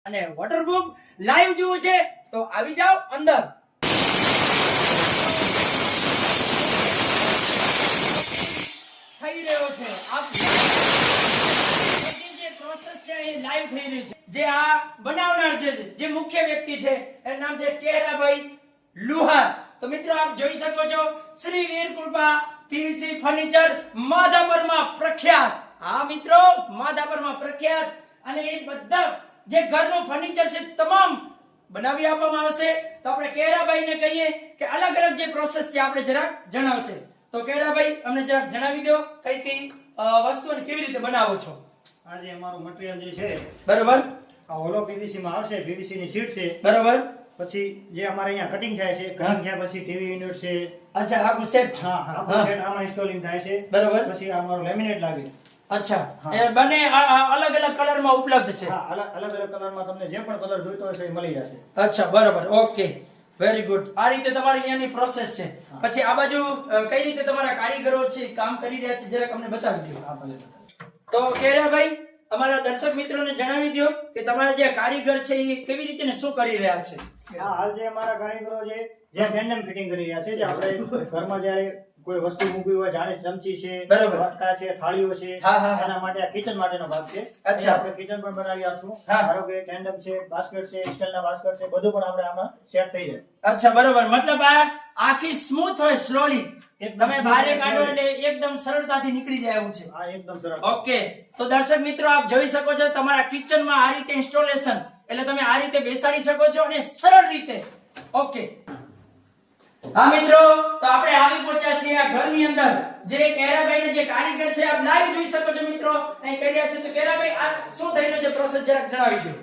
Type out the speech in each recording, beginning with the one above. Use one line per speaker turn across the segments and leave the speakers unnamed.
અને waterproof live જોવું છે તો આવી જાઓ અંદર. થઈ રહ્યો છે જે પ્રોસેસ છે એ લાઈવ થઈ રહી છે. જે આ બનાવનાર જે મુખ્ય વ્યક્તિ છે એનું નામ છે કેરાભાઈ લુહાર. તો મિત્રો આપ જોઈ શકો છો શ્રી વીરકૃપા પીવીસી ફર્નિચર માધાપરમાં પ્રખ્યાત. હા મિત્રો, માધાપરમાં પ્રખ્યાત. અને એ બધા જે ઘરનું ફર્નિચર છે તમામ બનાવી આપવામાં આવશે. તો આપણે કેરાભાઈને કહીએ કે અલગ અલગ જે પ્રોસેસ છે આપણે જરાક જણાવશે. તો કેરાભાઈ અમને જરાક જણાવી દો કઈ કઈ વસ્તુને કેવી રીતે બનાવો છો.
આ જે અમારું મટીરીયલ જે છે
બરોબર,
આ હોલો પીવીસી માં આવશે. પીવીસી ની શીટ છે.
બરોબર.
પછી જે અમારે અહીંયા કટિંગ થાય છે, કટિંગ થયા પછી ટીવી યુનિટ છે.
અચ્છા, આખું સેટ.
હા, આખું સેટ આમાં ઇન્સ્ટોલિંગ થાય છે.
બરોબર.
પછી આ અમારું લેમિનેટ લાગે.
અચ્છા, એ બંને અલગ અલગ કલરમાં ઉપલબ્ધ છે.
હા, અલગ અલગ કલરમાં તમને જે પણ કલર જોઈતો હશે એ મળી જશે.
અચ્છા, બરોબર, ઓકે, વેરી ગુડ. આ રીતે તમારી અહીંયાની પ્રોસેસ છે. પછી આ બાજુ કઈ રીતે તમારા કારીગરો છે કામ કરી રહ્યા છે જરાક અમને બતાવી દો.
હા, ભલે.
તો કેરાભાઈ અમારા દર્શક મિત્રોને જણાવી દો કે તમારા જે કારીગર છે એ કેવી રીતે ને શું કરી રહ્યા છે.
હા, હાલ જે અમારા કારીગરો છે જે ટેન્ડમ ફિટિંગ કરી રહ્યા છે. જે આપણે ઘરમાં જ્યારે કોઈ વસ્તુ મૂકવી હોય, જાણે ચમચી છે,
બરોબર,
વાટકા છે, થાળીઓ છે,
હા, હા,
એના માટે આ કિચન માટેનો ભાગ છે.
અચ્છા.
આપણે કિચન પણ બનાવી આપશું.
હા.
ધારો કે ટેન્ડમ છે, બાસ્કેટ છે, સ્ટીલના બાસ્કેટ છે, બધું પણ આપણે આમાં સેટ થઈ જાય.
અચ્છા, બરોબર. મતલબ આ આખી સ્મૂથ હોય, સ્લોલી તમે બહાર કાઢો એટલે એકદમ સરળતાથી નીકળી જાય એવું છે.
હા, એકદમ સરળ.
ઓકે, તો દર્શક મિત્રો આપ જોઈ શકો છો તમારા કિચનમાં આ રીતે ઇન્સ્ટોલેશન એટલે તમે આ રીતે બેસાડી શકો છો અને સરળ રીતે. ઓકે, હા મિત્રો, તો આપણે આવી પહોંચ્યા છીએ આ ઘરની અંદર. જે કેરાભાઈ જે કારીગર છે આપ લાઈવ જોઈ શકો છો મિત્રો અહીં કરી રહ્યા છે. તો કેરાભાઈ આ શું થઈ રહ્યું છે પ્રોસેસ જરાક જણાવી દો.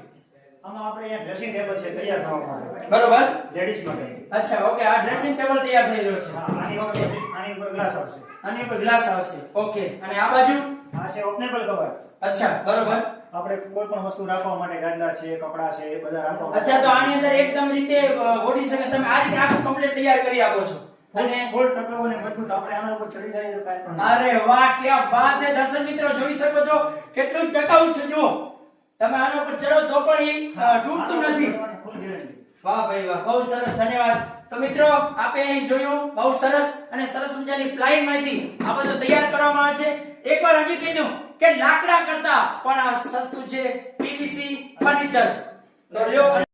આમાં આપણે અહીંયા ડ્રેસિંગ ટેબલ છે તૈયાર થવા માટે.
બરોબર,
લેડીઝ માટે.
અચ્છા, ઓકે, આ ડ્રેસિંગ ટેબલ તૈયાર થઈ રહ્યો છે.
હા, આની ઉપર ગ્લાસ આવશે.
આની ઉપર ગ્લાસ આવશે. ઓકે, અને આ બાજુ
આ છે ઓપનેબલ કવર.
અચ્છા, બરોબર.
આપણે કોઈ પણ વસ્તુ રાખવા માટે ગાદલા છે, કપડા છે, એ બધા રાખવા માટે.
અચ્છા, તો આની અંદર એકદમ રીતે ઓઢી શકે તમે આ રીતે આખું કમ્પ્લીટ તૈયાર કરી આપો છો. અને
ફૂલ ટકાઉ અને મજબૂત. આપણે આના ઉપર ચડી જાય તો કાંઈ પણ
અરે વાહ, ક્યાં વાત છે. દર્શક મિત્રો જોઈ શકો છો કેટલું ટકાઉ છે. જુઓ તમે આના ઉપર ચડો તો પણ એ તૂટતું નથી.
Full guarantee.
વાહ ભાઈ વાહ, બહુ સરસ, ધન્યવાદ. તો મિત્રો આપે અહીં જોયું બહુ સરસ અને સરસ મજાની પ્લાય માંથી આ બધું તૈયાર કરવામાં આવે છે. એકવાર હજી કહી દઉં કે લાકડા કરતા પણ આ સસ્તું છે પીવીસી ફર્નિચર. તો લ્યો.